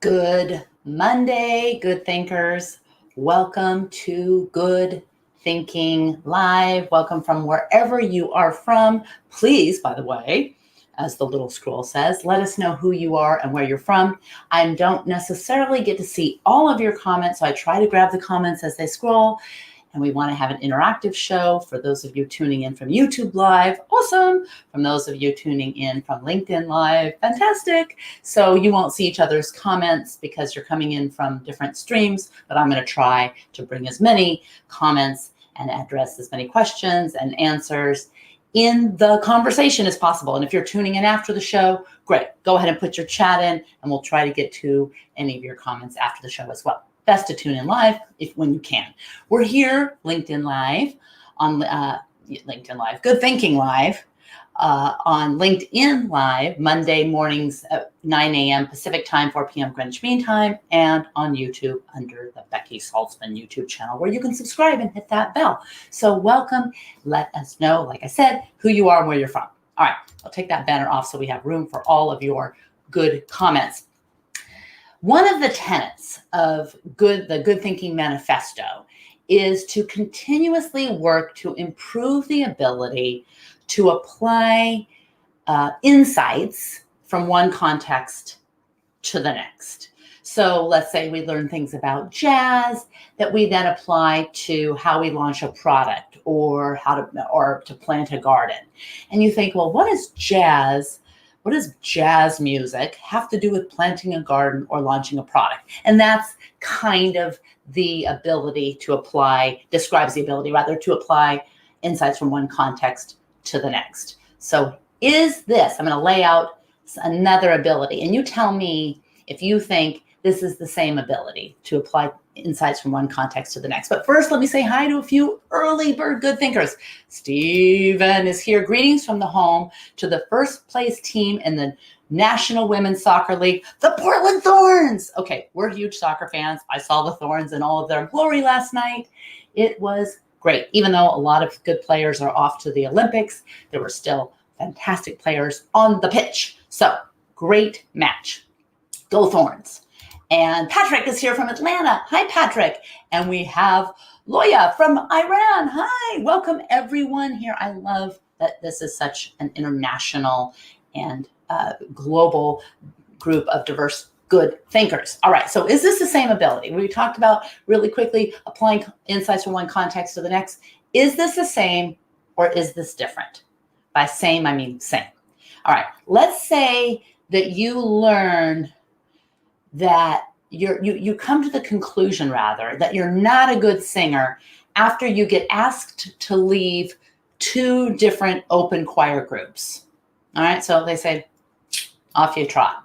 Good Monday, good thinkers. Welcome to Good Thinking Live. Welcome from wherever you are from. Please, by the way, as the little scroll says, let us know who you are and where you're from. I don't necessarily get to see all of your comments, so I try to grab the comments as they scroll. And we want to have an interactive show for those of you tuning in from YouTube Live. Awesome. From those of you tuning in from LinkedIn Live. Fantastic. So you won't see each other's comments because you're coming in from different streams, but I'm going to try to bring as many comments and address as many questions and answers in the conversation as possible. And if you're tuning in after the show, great. Go ahead and put your chat in and we'll try to get to any of your comments after the show as well. Best to tune in live when you can. We're here, LinkedIn Live, on LinkedIn Live, Good Thinking Live, on LinkedIn Live, Monday mornings at 9 a.m. Pacific time, 4 p.m. Greenwich Mean Time, and on YouTube under the Becky Saltzman YouTube channel, where you can subscribe and hit that bell. So welcome. Let us know, like I said, who you are and where you're from. All right, I'll take that banner off so we have room for all of your good comments. One of the tenets of the Good Thinking Manifesto is to continuously work to improve the ability to apply insights from one context to the next. So let's say we learn things about jazz that we then apply to how we launch a product or to plant a garden. And you think, well, what does jazz music have to do with planting a garden or launching a product? And that's kind of the ability to apply, describes the ability rather to apply insights from one context to the next. So is this, I'm going to lay out another ability, and you tell me if you think this is the same ability to apply insights from one context to the next. But first, let me say hi to a few early bird good thinkers. Steven is here. Greetings from the home to the first place team in the National Women's Soccer League, the Portland Thorns. Okay, we're huge soccer fans. I saw the Thorns in all of their glory last night. It was great. Even though a lot of good players are off to the Olympics, there were still fantastic players on the pitch. So, great match. Go Thorns. And Patrick is here from Atlanta. Hi, Patrick. And we have Loya from Iran. Hi, welcome everyone here. I love that this is such an international and global group of diverse good thinkers. All right, so is this the same ability? We talked about really quickly applying insights from one context to the next. Is this the same or is this different? By same, I mean same. All right, let's say that you learn that you come to the conclusion, rather, that you're not a good singer after you get asked to leave two different open choir groups. All right, so they say, off you trot.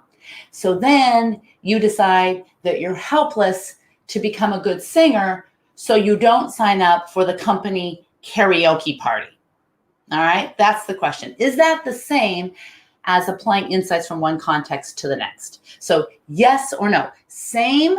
So then you decide that you're helpless to become a good singer, so you don't sign up for the company karaoke party. All right, that's the question. Is that the same as applying insights from one context to the next? So yes or no. Same,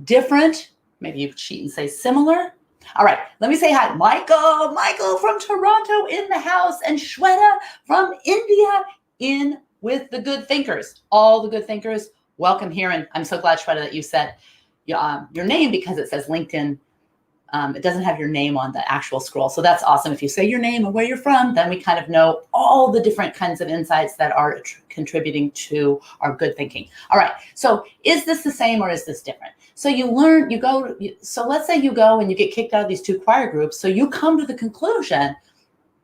different, maybe you cheat and say similar. All right, let me say hi. Michael from Toronto in the house, and Shweta from India in with the good thinkers. All the good thinkers, welcome here. And I'm so glad, Shweta, that you said your name, because it says LinkedIn. It doesn't have your name on the actual scroll. So that's awesome. If you say your name and where you're from, then we kind of know all the different kinds of insights that are contributing to our good thinking. All right. So is this the same or is this different? So so let's say you go and you get kicked out of these two choir groups. So you come to the conclusion,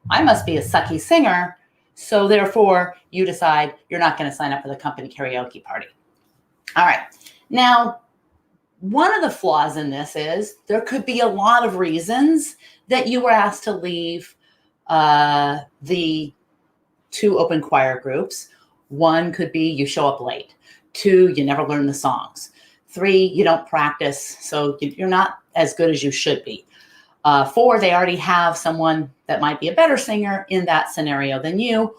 I must be a sucky singer. So therefore you decide you're not going to sign up for the company karaoke party. All right. Now, one of the flaws in this is there could be a lot of reasons that you were asked to leave the two open choir groups. One could be you show up late. 2, you never learn the songs. 3, you don't practice, so you're not as good as you should be. 4, they already have someone that might be a better singer in that scenario than you.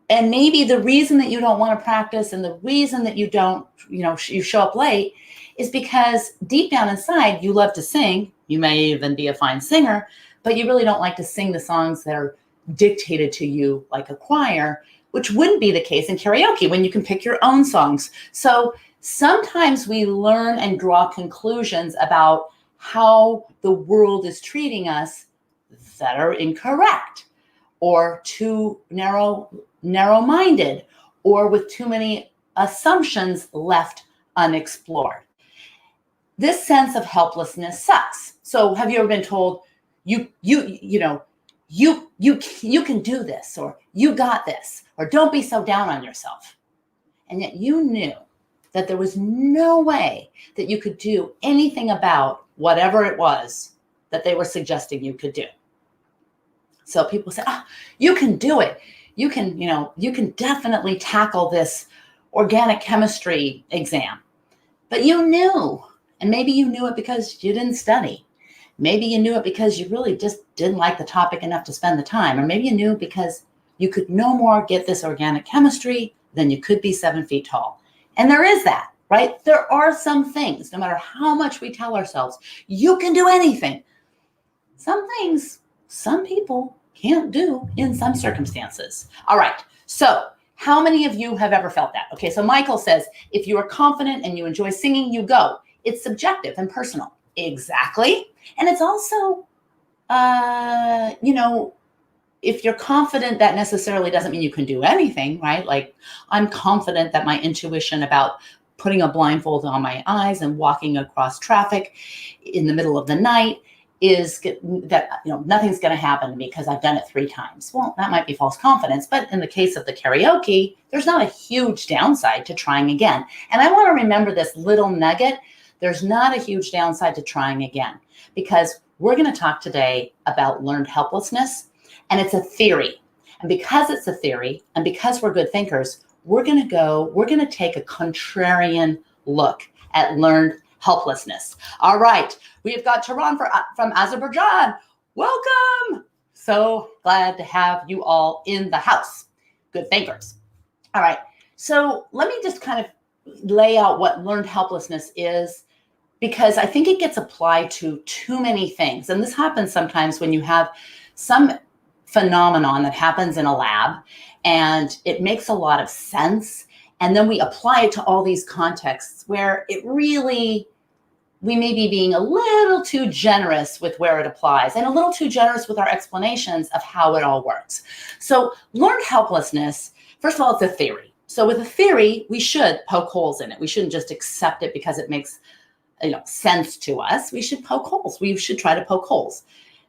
And maybe the reason that you don't want to practice and the reason that you don't, you show up late is because deep down inside, you love to sing. You may even be a fine singer, but you really don't like to sing the songs that are dictated to you like a choir, which wouldn't be the case in karaoke when you can pick your own songs. So sometimes we learn and draw conclusions about how the world is treating us that are incorrect, or too narrow-minded, or with too many assumptions left unexplored. This sense of helplessness sucks. So have you ever been told, you can do this, or you got this, or don't be so down on yourself? And yet you knew that there was no way that you could do anything about whatever it was that they were suggesting you could do. So people say, you can do it. You can definitely tackle this organic chemistry exam. But you knew, and maybe you knew it because you didn't study. Maybe you knew it because you really just didn't like the topic enough to spend the time. Or maybe you knew because you could no more get this organic chemistry than you could be 7 feet tall. And there is that, right? There are some things, no matter how much we tell ourselves, you can do anything. Some things, some people can't do in some circumstances. All right. So how many of you have ever felt that? Okay. So Michael says, if you are confident and you enjoy singing, you go. It's subjective and personal. Exactly. And it's also, if you're confident, that necessarily doesn't mean you can do anything, right? Like, I'm confident that my intuition about putting a blindfold on my eyes and walking across traffic in the middle of the night is that, nothing's going to happen to me because I've done it 3 times. Well, that might be false confidence. But in the case of the karaoke, there's not a huge downside to trying again. And I want to remember this little nugget. There's not a huge downside to trying again, because we're going to talk today about learned helplessness. And it's a theory. And because it's a theory, and because we're good thinkers, we're going to take a contrarian look at learned helplessness. All right. We've got Tehran from Azerbaijan. Welcome. So glad to have you all in the house. Good thinkers. All right. So let me just kind of lay out what learned helplessness is, because I think it gets applied to too many things. And this happens sometimes when you have some phenomenon that happens in a lab and it makes a lot of sense. And then we apply it to all these contexts where we may be being a little too generous with where it applies and a little too generous with our explanations of how it all works. So learned helplessness, first of all, it's a theory. So with a theory, we should poke holes in it. We shouldn't just accept it because it makes sense to us. We should poke holes. We should try to poke holes.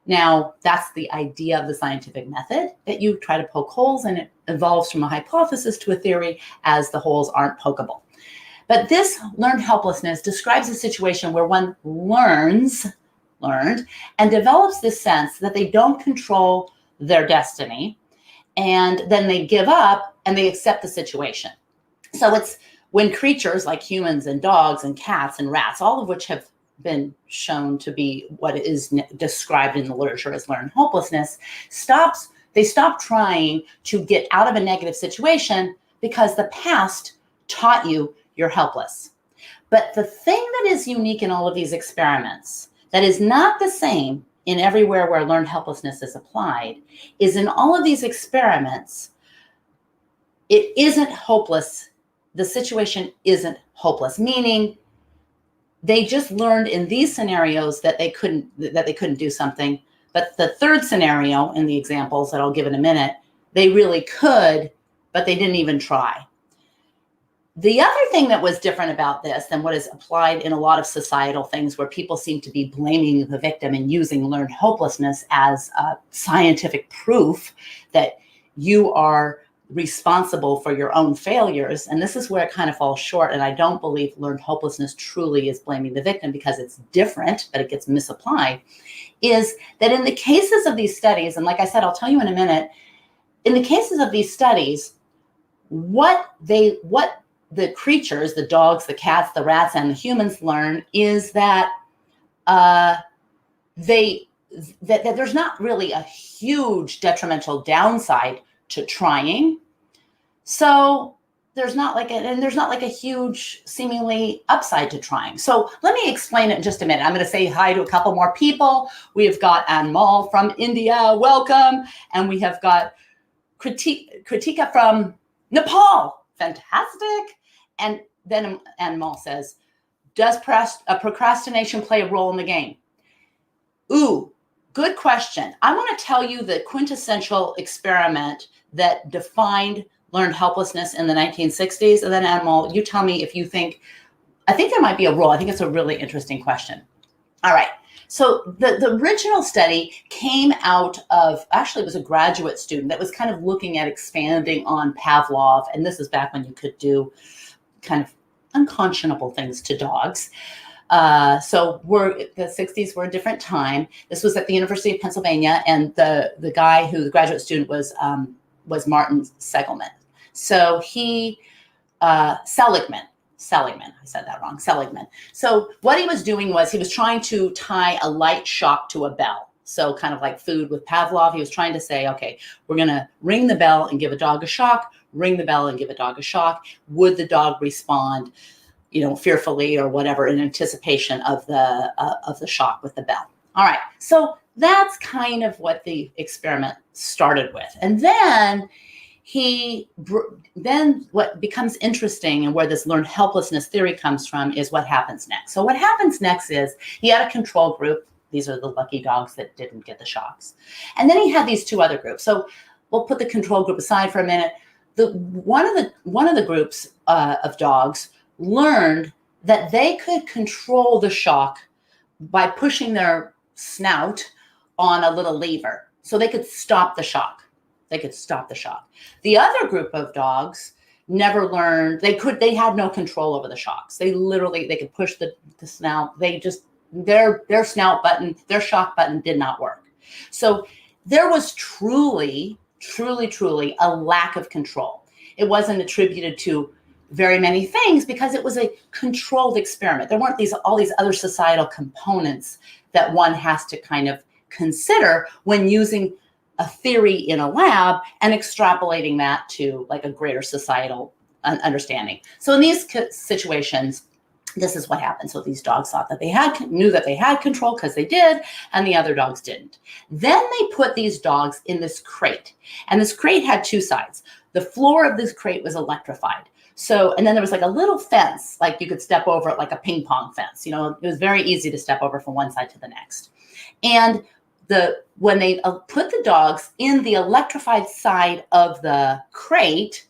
Now, that's the idea of the scientific method, that you try to poke holes, and it evolves from a hypothesis to a theory as the holes aren't pokeable. But this learned helplessness describes a situation where one learned, and develops this sense that they don't control their destiny, and then they give up and they accept the situation. So it's when creatures like humans and dogs and cats and rats, all of which have been shown to be what is described in the literature as learned helplessness, they stop trying to get out of a negative situation because the past taught you you're helpless. But the thing that is unique in all of these experiments, that is not the same in everywhere where learned helplessness is applied, is in all of these experiments, it isn't hopeless. The situation isn't hopeless, meaning they just learned in these scenarios that they couldn't do something. But the third scenario in the examples that I'll give in a minute, they really could, but they didn't even try. The other thing that was different about this than what is applied in a lot of societal things where people seem to be blaming the victim and using learned hopelessness as scientific proof that you are responsible for your own failures. And this is where it kind of falls short. And I don't believe learned hopelessness truly is blaming the victim, because it's different, but it gets misapplied, is that in the cases of these studies, and like I said, I'll tell you in a minute, in the cases of these studies, what the creatures, the dogs, the cats, the rats, and the humans learn is that that there's not really a huge detrimental downside to trying. So there's not like a huge seemingly upside to trying. So let me explain it in just a minute. I'm going to say hi to a couple more people. We've got Anmol from India, welcome. And we have got Kritika from Nepal, fantastic. And then Animal says, does procrastination play a role in the game? Ooh, good question. I want to tell you the quintessential experiment that defined learned helplessness in the 1960s. And then Animal, you tell me if you think, I think there might be a role. I think it's a really interesting question. All right. So the original study came out of, actually it was a graduate student that was kind of looking at expanding on Pavlov. And this is back when you could do kind of unconscionable things to dogs. So the 60s were a different time. This was at the University of Pennsylvania, and the guy who the graduate student was Martin Seligman. So he Seligman. I said that wrong. Seligman. So what he was doing was he was trying to tie a light shock to a bell. So kind of like food with Pavlov, he was trying to say, okay, we're going to ring the bell and give a dog a shock, ring the bell and give a dog a shock. Would the dog respond, fearfully or whatever in anticipation of the shock with the bell? All right. So that's kind of what the experiment started with. And then what becomes interesting and where this learned helplessness theory comes from is what happens next. So what happens next is he had a control group. These are the lucky dogs that didn't get the shocks. And then he had these two other groups. So we'll put the control group aside for a minute. One of the groups of dogs learned that they could control the shock by pushing their snout on a little lever. So they could stop the shock. The other group of dogs never learned, they had no control over the shocks. They could push the snout. Their snout button, their shock button did not work. So there was truly a lack of control. It wasn't attributed to very many things because it was a controlled experiment. There weren't all these other societal components that one has to kind of consider when using a theory in a lab and extrapolating that to like a greater societal understanding. So in these situations, this is what happened. So these dogs thought that knew that they had control because they did, and the other dogs didn't. Then they put these dogs in this crate, and this crate had two sides. The floor of this crate was electrified. So, and then there was like a little fence, like you could step over it like a ping pong fence. It was very easy to step over from one side to the next. And when they put the dogs in the electrified side of the crate,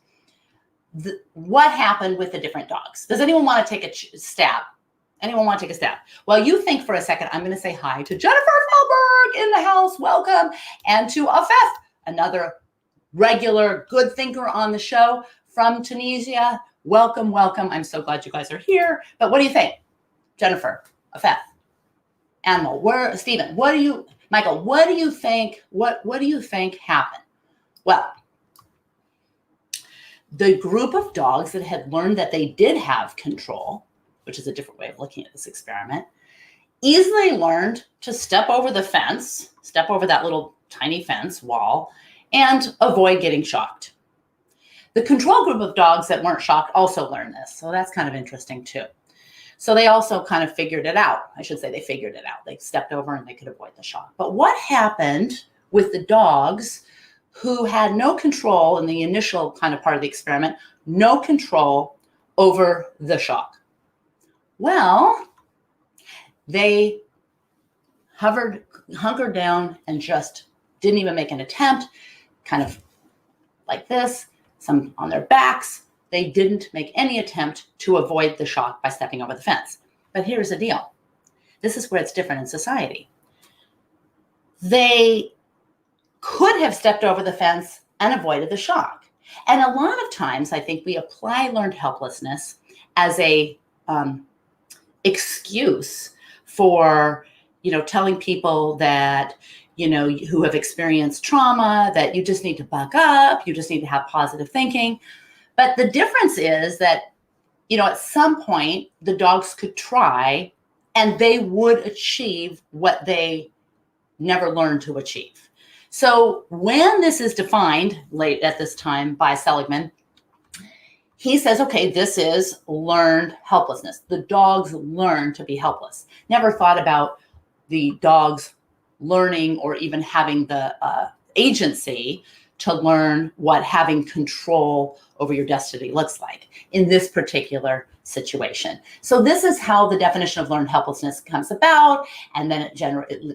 what happened with the different dogs? Does anyone want to take a stab? Well, you think for a second. I'm going to say hi to Jennifer Felberg in the house. Welcome. And to Afef, another regular good thinker on the show from Tunisia. Welcome. I'm so glad you guys are here. But what do you think? Jennifer, Afef, Animal, Stephen, Michael, what do you think? What do you think happened? Well, the group of dogs that had learned that they did have control, which is a different way of looking at this experiment, easily learned to step over the fence, step over that little tiny fence wall, and avoid getting shocked. The control group of dogs that weren't shocked also learned this. So that's kind of interesting too. So they also kind of figured it out. I should say they figured it out. They stepped over and they could avoid the shock. But what happened with the dogs who had no control in the initial kind of part of the experiment, no control over the shock? Well, they hunkered down and just didn't even make an attempt, kind of like this, some on their backs. They didn't make any attempt to avoid the shock by stepping over the fence. But here's the deal. This is where it's different in society. They could have stepped over the fence and avoided the shock. And a lot of times, I think we apply learned helplessness as a excuse for, telling people that, who have experienced trauma, that you just need to buck up, you just need to have positive thinking. But the difference is that, at some point, the dogs could try and they would achieve what they never learned to achieve. So when this is defined late at this time by Seligman, he says, okay, this is learned helplessness. The dogs learn to be helpless. Never thought about the dogs learning or even having the agency to learn what having control over your destiny looks like in this particular situation. So this is how the definition of learned helplessness comes about. And then it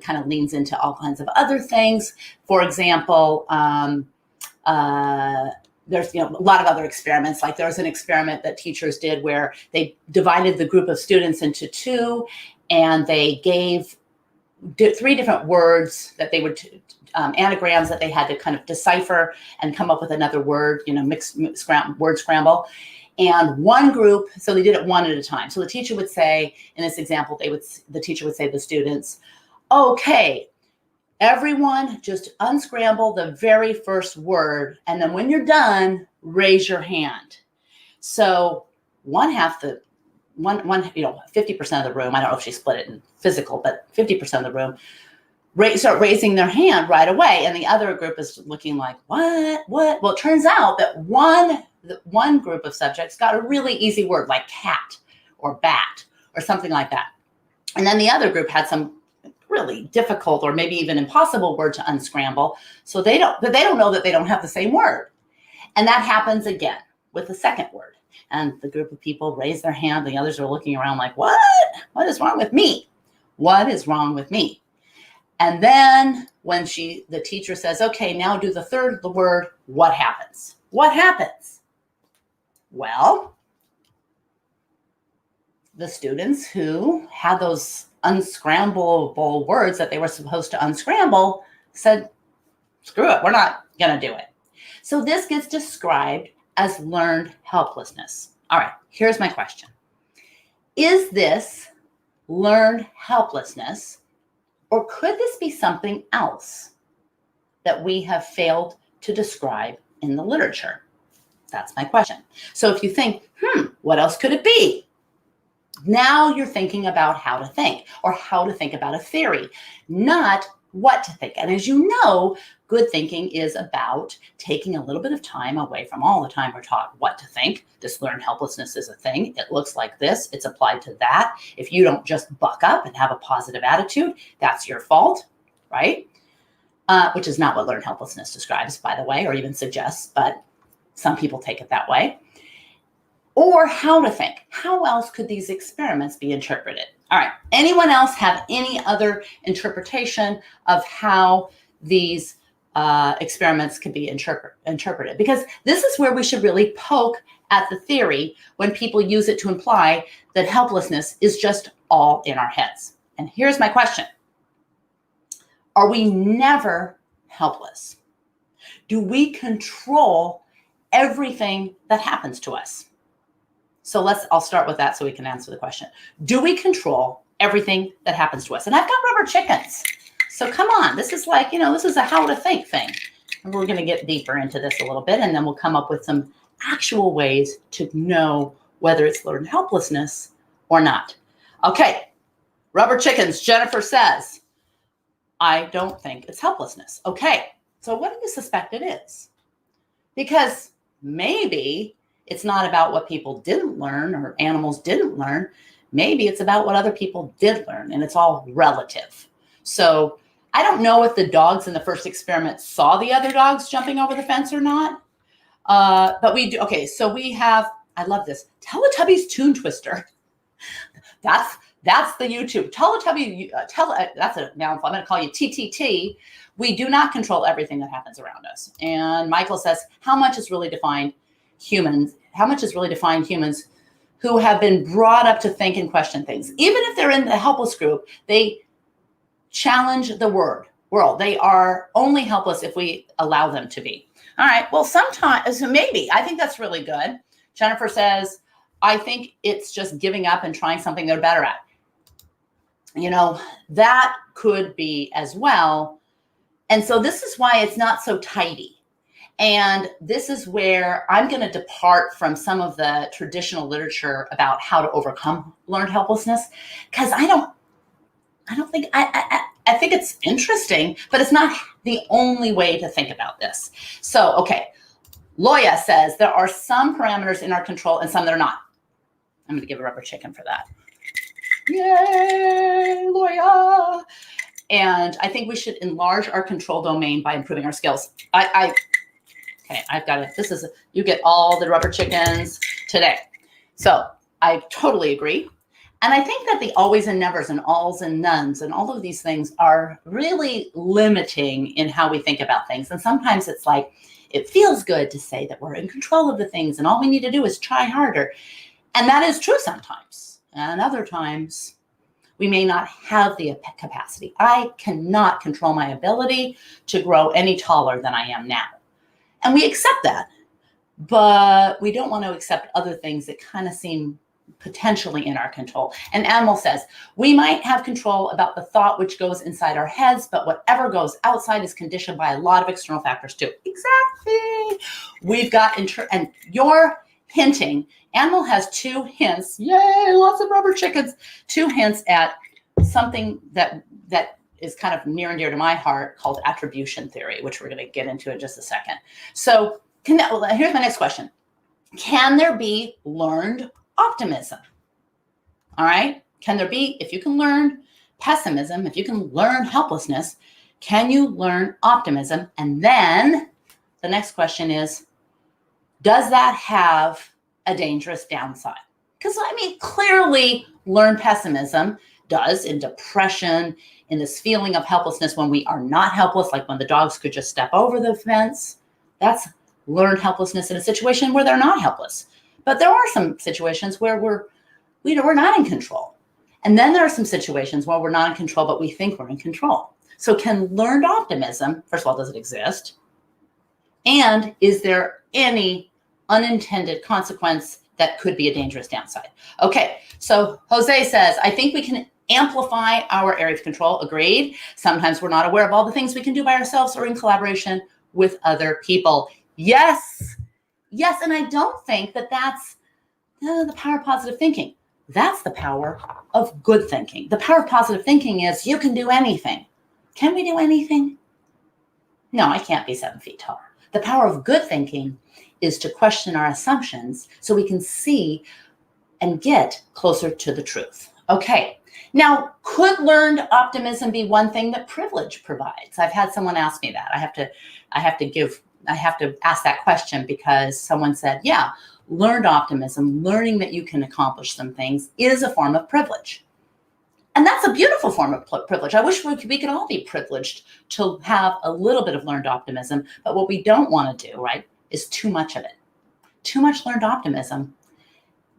kind of leans into all kinds of other things. For example, there's a lot of other experiments. Like there was an experiment that teachers did where they divided the group of students into two, and they gave three different words that they would anagrams that they had to kind of decipher and come up with another word, word scramble. And one group, so they did it one at a time. So the teacher would say, in this example, the teacher would say to the students, okay, everyone just unscramble the very first word. And then when you're done, raise your hand. So 50% of the room, I don't know if she split it in physical, but 50% of the room start raising their hand right away. And the other group is looking like, what? Well, it turns out that one group of subjects got a really easy word like cat or bat or something like that. And then the other group had some really difficult or maybe even impossible word to unscramble. So they don't know that they don't have the same word. And that happens again with the second word. And the group of people raise their hand. The others are looking around like, what? What is wrong with me? What is wrong with me? And then when the teacher says, okay, now do the third word, what happens? What happens? Well, the students who had those unscrambleable words that they were supposed to unscramble said, screw it, we're not going to do it. So this gets described as learned helplessness. All right, here's my question. Is this learned helplessness, or could this be something else that we have failed to describe in the literature? That's my question. So if you think, what else could it be? Now you're thinking about how to think, or how to think about a theory, not what to think. And as you know, good thinking is about taking a little bit of time away from all the time we're taught what to think. This learned helplessness is a thing. It looks like this. It's applied to that. If you don't just buck up and have a positive attitude, that's your fault, right? Which is not what learned helplessness describes, by the way, or even suggests, but some people take it that way. Or how to think. How else could these experiments be interpreted? All right. Anyone else have any other interpretation of how these experiments could be interpreted? Because this is where we should really poke at the theory when people use it to imply that helplessness is just all in our heads. And here's my question. Are we never helpless? Do we control everything that happens to us? So I'll start with that so we can answer the question. Do we control everything that happens to us? And I've got rubber chickens. So come on, this is like, this is a how to think thing. And we're going to get deeper into this a little bit, and then we'll come up with some actual ways to know whether it's learned helplessness or not. Okay, rubber chickens. Jennifer says, I don't think it's helplessness. Okay, so what do you suspect it is? Because maybe it's not about what people didn't learn or animals didn't learn. Maybe it's about what other people did learn, and it's all relative. So I don't know if the dogs in the first experiment saw the other dogs jumping over the fence or not. But we do. Okay, so we have, I love this, Teletubbies Tune Twister. That's the YouTube. Teletubby, now I'm going to call you TTT. We do not control everything that happens around us. And Michael says, how much is really defined humans who have been brought up to think and question things? Even if they're in the helpless group, they challenge the world. They are only helpless if we allow them to be. All right, well, sometimes, so maybe, I think that's really good. Jennifer says, I think it's just giving up and trying something they're better at. That could be as well. And so this is why it's not so tidy. And this is where I'm going to depart from some of the traditional literature about how to overcome learned helplessness, because I think it's interesting, but it's not the only way to think about this. So, okay, Loya says there are some parameters in our control and some that are not. I'm going to give a rubber chicken for that. Yay, Loya. And I think we should enlarge our control domain by improving our skills. I Okay, I've got it. You get all the rubber chickens today. So I totally agree. And I think that the always and nevers and alls and nones and all of these things are really limiting in how we think about things. And sometimes it's like, it feels good to say that we're in control of the things and all we need to do is try harder. And that is true sometimes. And other times, we may not have the capacity. I cannot control my ability to grow any taller than I am now. And we accept that, but we don't want to accept other things that kind of seem potentially in our control. And Animal says, we might have control about the thought which goes inside our heads, but whatever goes outside is conditioned by a lot of external factors too. Exactly. We've got, and you're hinting, Animal has 2 hints, yay, lots of rubber chickens, 2 hints at something that is kind of near and dear to my heart called attribution theory, which we're going to get into in just a second. So here's my next question. Can there be learned optimism? All right. Can there be, if you can learn pessimism, if you can learn helplessness, can you learn optimism? And then the next question is, does that have a dangerous downside? Because clearly learned pessimism does in depression, in this feeling of helplessness when we are not helpless, like when the dogs could just step over the fence. That's learned helplessness in a situation where they're not helpless. But there are some situations where we're not in control. And then there are some situations where we're not in control, but we think we're in control. So can learned optimism, first of all, does it exist? And is there any unintended consequence that could be a dangerous downside? Okay, so Jose says, I think we can amplify our area of control. Agreed. Sometimes we're not aware of all the things we can do by ourselves or in collaboration with other people. Yes. Yes, and I don't think that that's the power of positive thinking. That's the power of good thinking. The power of positive thinking is you can do anything. Can we do anything? No, I can't be 7 feet tall. The power of good thinking is to question our assumptions so we can see and get closer to the truth. Okay, now could learned optimism be one thing that privilege provides? I've had someone ask me that. I have to ask that question because someone said, yeah, learned optimism, learning that you can accomplish some things is a form of privilege. And that's a beautiful form of privilege. I wish we could all be privileged to have a little bit of learned optimism, but what we don't want to do, right, is too much of it. Too much learned optimism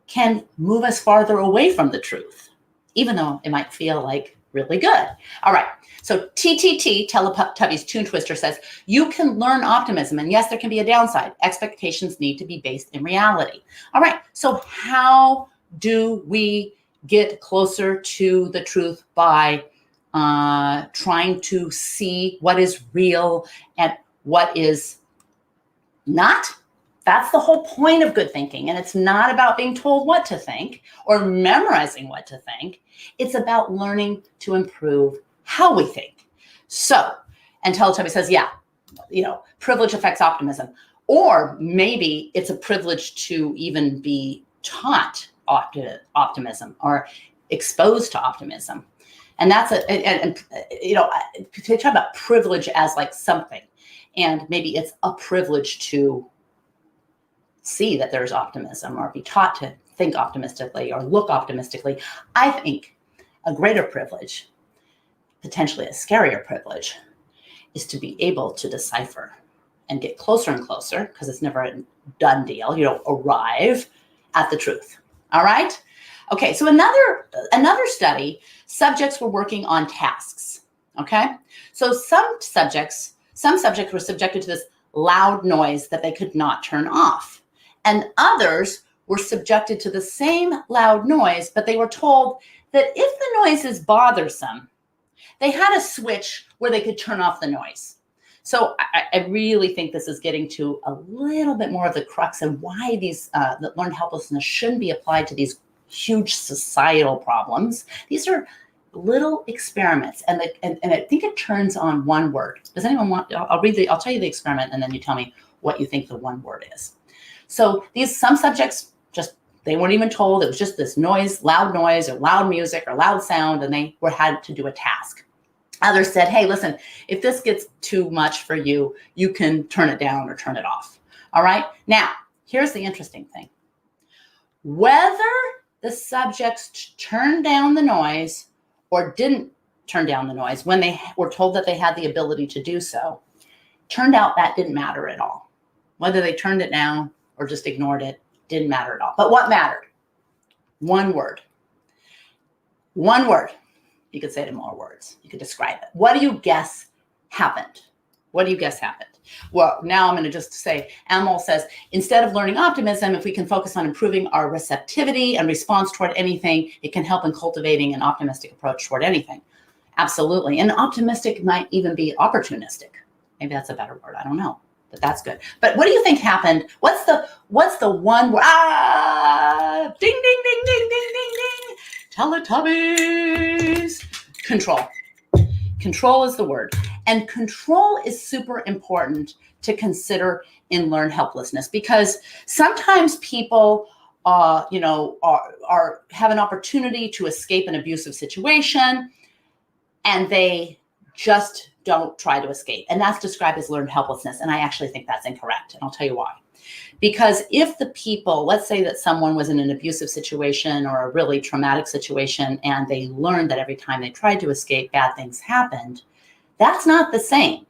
can move us farther away from the truth, even though it might feel like really good. All right. So TTT, Teletubbies Tune Twister says, you can learn optimism. And yes, there can be a downside. Expectations need to be based in reality. All right. So how do we get closer to the truth by trying to see what is real and what is not? That's the whole point of good thinking. And it's not about being told what to think or memorizing what to think. It's about learning to improve how we think. So, and Teletubby says, yeah, privilege affects optimism. Or maybe it's a privilege to even be taught optimism or exposed to optimism. And that's to talk about privilege as like something. And maybe it's a privilege to see that there's optimism or be taught to think optimistically or look optimistically. I think a greater privilege, potentially a scarier privilege, is to be able to decipher and get closer and closer, because it's never a done deal. You don't arrive at the truth. All right? Okay, so another study, subjects were working on tasks. Okay? So some subjects were subjected to this loud noise that they could not turn off. And others were subjected to the same loud noise, but they were told that if the noise is bothersome, they had a switch where they could turn off the noise. So I really think this is getting to a little bit more of the crux of why these learned helplessness shouldn't be applied to these huge societal problems. These are little experiments, and I think it turns on one word. Does anyone want? I'll tell you the experiment, and then you tell me what you think the one word is. So some subjects they weren't even told. It was just this noise, loud noise, or loud music, or loud sound, and they had to do a task. Others said, hey, listen, if this gets too much for you, you can turn it down or turn it off. All right. Now, here's the interesting thing. Whether the subjects turned down the noise or didn't turn down the noise when they were told that they had the ability to do so, turned out that didn't matter at all. Whether they turned it down or just ignored it, didn't matter at all. But what mattered? One word. One word. You could say it in more words. You could describe it. What do you guess happened? What do you guess happened? Well, now I'm going to just say, Amal says, instead of learning optimism, if we can focus on improving our receptivity and response toward anything, it can help in cultivating an optimistic approach toward anything. Absolutely. And optimistic might even be opportunistic. Maybe that's a better word. I don't know, but that's good. But what do you think happened? What's the one word? Ding, ding, ding, ding, ding, ding, ding. Teletubbies. Control. Control is the word. And control is super important to consider in learned helplessness, because sometimes people have an opportunity to escape an abusive situation and they just don't try to escape. And that's described as learned helplessness. And I actually think that's incorrect. And I'll tell you why. Because if the people, let's say that someone was in an abusive situation or a really traumatic situation, and they learned that every time they tried to escape, bad things happened, that's not the same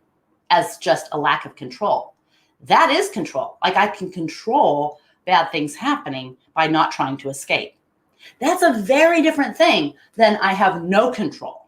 as just a lack of control. That is control. Like, I can control bad things happening by not trying to escape. That's a very different thing than I have no control.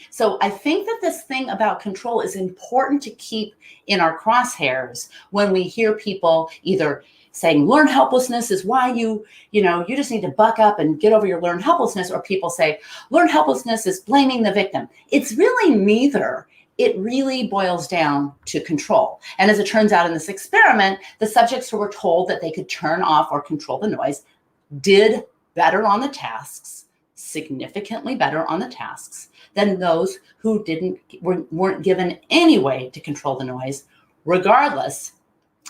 So I think that this thing about control is important to keep in our crosshairs when we hear people either saying learned helplessness is why you just need to buck up and get over your learned helplessness, or people say learned helplessness is blaming the victim. It's really neither. It really boils down to control. And as it turns out in this experiment, the subjects who were told that they could turn off or control the noise did better on the tasks, significantly better on the tasks, than those who weren't given any way to control the noise, regardless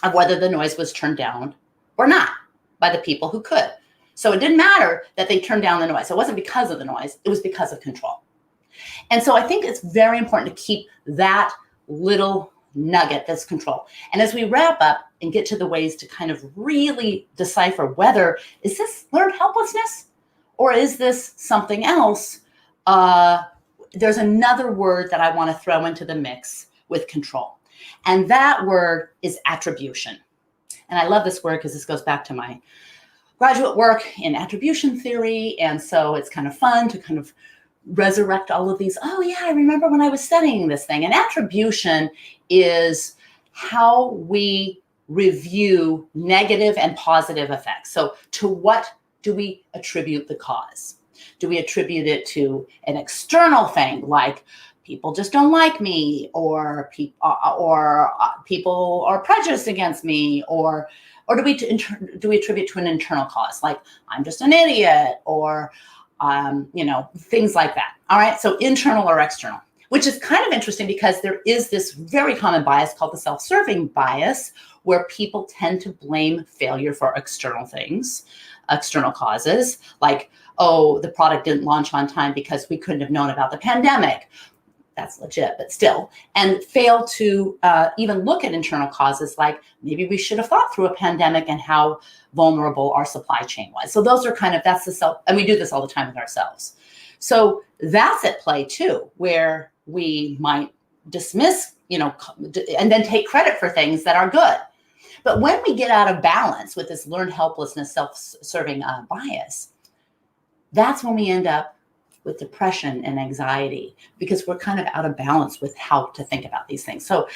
of whether the noise was turned down or not by the people who could. So it didn't matter that they turned down the noise. It wasn't because of the noise. It was because of control. And so I think it's very important to keep that little nugget, that's control. And as we wrap up and get to the ways to kind of really decipher whether, is this learned helplessness or is this something else? There's another word that I want to throw into the mix with control. And that word is attribution. And I love this word because this goes back to my graduate work in attribution theory. And so it's kind of fun to kind of resurrect all of these. Oh yeah, I remember when I was studying this thing. And attribution is how we review negative and positive effects. So to what do we attribute the cause? Do we attribute it to an external thing like people just don't like me, or people are prejudiced against me, or do we attribute to an internal cause like I'm just an idiot, or things like that? All right, so internal or external, which is kind of interesting because there is this very common bias called the self-serving bias, where people tend to blame failure for external things, external causes, like, oh, the product didn't launch on time because we couldn't have known about the pandemic. That's legit, but still. And fail to even look at internal causes, like maybe we should have thought through a pandemic and how vulnerable our supply chain was. So those are that's the self, and we do this all the time with ourselves. So that's at play too, where we might dismiss, and then take credit for things that are good. But when we get out of balance with this learned helplessness, self-serving bias, that's when we end up with depression and anxiety, because we're kind of out of balance with how to think about these things. So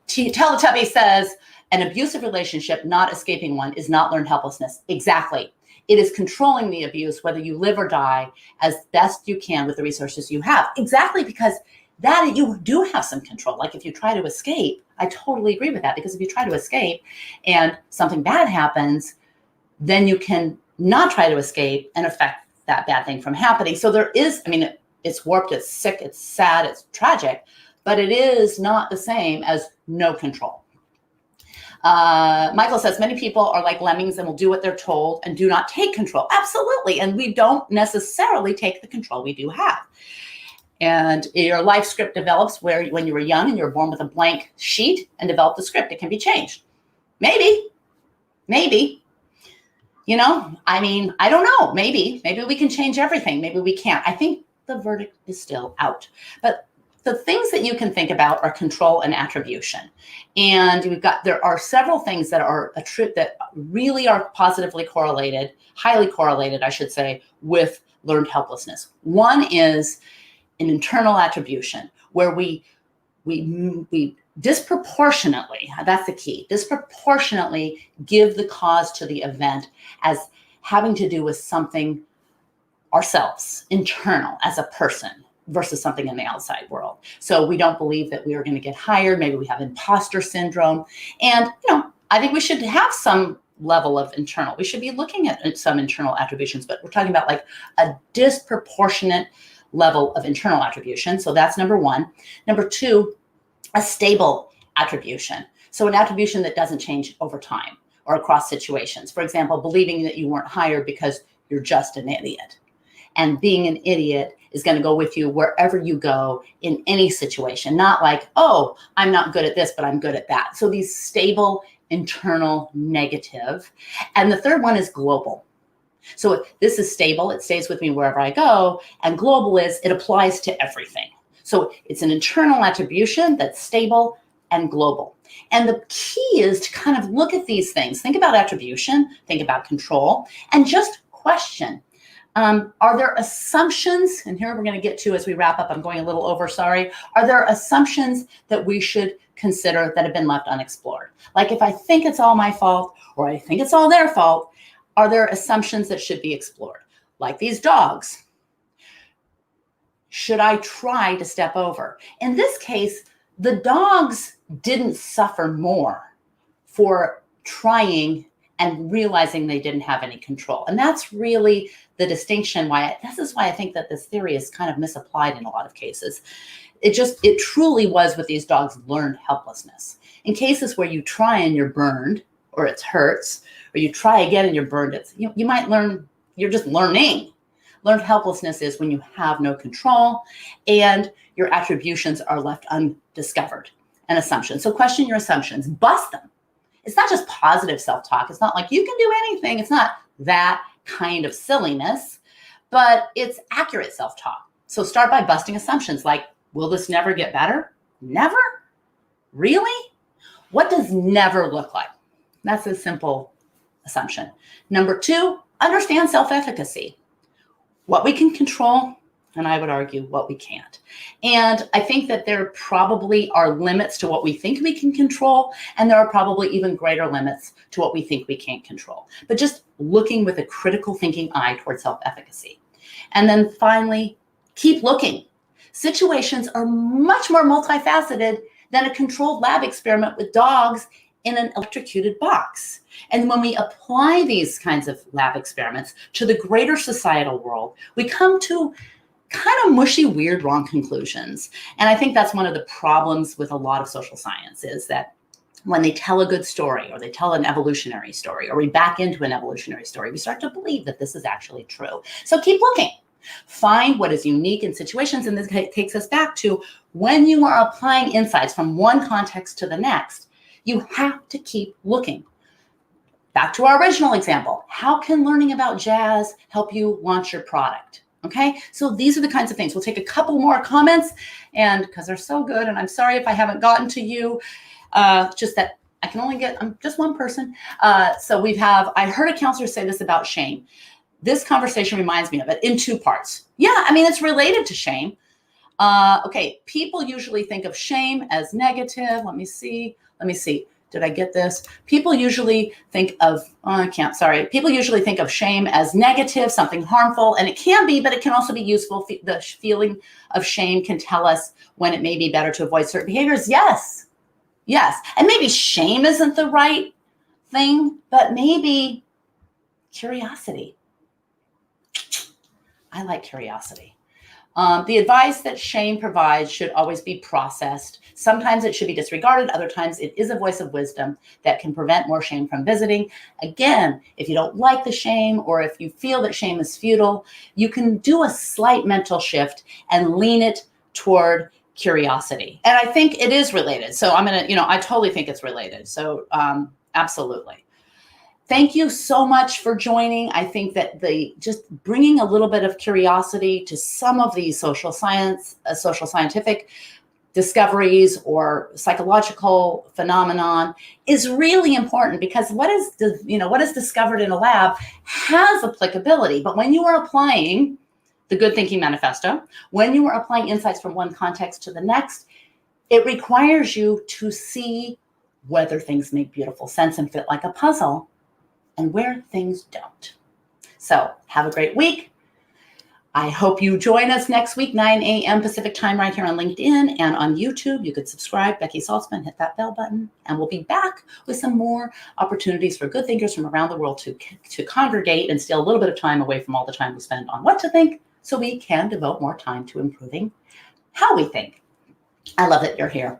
Teletubby says, an abusive relationship, not escaping one, is not learned helplessness. Exactly. It is controlling the abuse, whether you live or die, as best you can with the resources you have. Exactly, because that you do have some control. Like if you try to escape, I totally agree with that, because if you try to escape and something bad happens, then you can not try to escape and affect that bad thing from happening. So there is, it's warped, it's sick, it's sad, it's tragic, but it is not the same as no control. Michael says, many people are like lemmings and will do what they're told and do not take control. Absolutely. And we don't necessarily take the control we do have. And your life script develops when you were young and you were born with a blank sheet and developed the script. It can be changed. Maybe, Maybe. I don't know. Maybe we can change everything. Maybe we can't. I think the verdict is still out. But the things that you can think about are control and attribution. And there are several things that that really are positively correlated, highly correlated, I should say, with learned helplessness. One is an internal attribution, where we disproportionately, that's the key, disproportionately give the cause to the event as having to do with something ourselves, internal, as a person, versus something in the outside world. So we don't believe that we are going to get hired. Maybe we have imposter syndrome. And, I think we should have some level of internal. We should be looking at some internal attributions, but we're talking about like a disproportionate level of internal attribution. So that's number one. Number two, a stable attribution. So an attribution that doesn't change over time or across situations. For example, believing that you weren't hired because you're just an idiot. And being an idiot is going to go with you wherever you go in any situation. Not like, oh, I'm not good at this, but I'm good at that. So these stable, internal, negative. And the third one is global. So this is stable. It stays with me wherever I go. And global is it applies to everything. So it's an internal attribution that's stable and global. And the key is to kind of look at these things. Think about attribution, think about control, and just question. Are there assumptions, and here we're going to get to as we wrap up, I'm going a little over, sorry. Are there assumptions that we should consider that have been left unexplored? Like if I think it's all my fault or I think it's all their fault, are there assumptions that should be explored? Like these dogs. Should I try to step over? In this case, the dogs didn't suffer more for trying and realizing they didn't have any control. And that's really the distinction this is why I think that this theory is kind of misapplied in a lot of cases. It truly was with these dogs learned helplessness. In cases where you try and you're burned or it hurts, or you try again and you're burned, you might learn, you're just learning. Learned helplessness is when you have no control and your attributions are left undiscovered, an assumption. So question your assumptions, bust them. It's not just positive self-talk. It's not like you can do anything. It's not that kind of silliness, but it's accurate self-talk. So start by busting assumptions like, will this never get better? Never? Really? What does never look like? That's a simple assumption. Number two, understand self-efficacy. What we can control, and I would argue what we can't. And I think that there probably are limits to what we think we can control, and there are probably even greater limits to what we think we can't control. But just looking with a critical thinking eye towards self-efficacy. And then finally, keep looking. Situations are much more multifaceted than a controlled lab experiment with dogs in an electrocuted box. And when we apply these kinds of lab experiments to the greater societal world, we come to kind of mushy, weird, wrong conclusions. And I think that's one of the problems with a lot of social science is that when they tell a good story or they tell an evolutionary story or we back into an evolutionary story, we start to believe that this is actually true. So keep looking. Find what is unique in situations. And this takes us back to when you are applying insights from one context to the next, you have to keep looking. Back to our original example, how can learning about jazz help you launch your product? Okay, so these are the kinds of things. We'll take a couple more comments and because they're so good, and I'm sorry if I haven't gotten to you, just that I can only I'm just one person. So I heard a counselor say this about shame. This conversation reminds me of it in two parts. Yeah, I mean, it's related to shame. Okay, people usually think of shame as negative. Let me see. Did I get this? People usually think of, People usually think of shame as negative, something harmful, and it can be, but it can also be useful. The feeling of shame can tell us when it may be better to avoid certain behaviors. Yes. And maybe shame isn't the right thing, but maybe curiosity. I like curiosity. The advice that shame provides should always be processed. Sometimes it should be disregarded. Other times it is a voice of wisdom that can prevent more shame from visiting. Again, if you don't like the shame or if you feel that shame is futile, you can do a slight mental shift and lean it toward curiosity. And I think it is related. So I totally think it's related. So absolutely. Thank you so much for joining. I think that just bringing a little bit of curiosity to some of these social scientific discoveries or psychological phenomenon is really important, because what is discovered in a lab has applicability. But when you are applying the Good Thinking Manifesto, when you are applying insights from one context to the next, it requires you to see whether things make beautiful sense and fit like a puzzle, and where things don't. So have a great week. I hope you join us next week, 9 a.m. Pacific time, right here on LinkedIn and on YouTube. You could subscribe, Becky Saltzman, hit that bell button, and we'll be back with some more opportunities for good thinkers from around the world to congregate and steal a little bit of time away from all the time we spend on what to think, so we can devote more time to improving how we think. I love that you're here.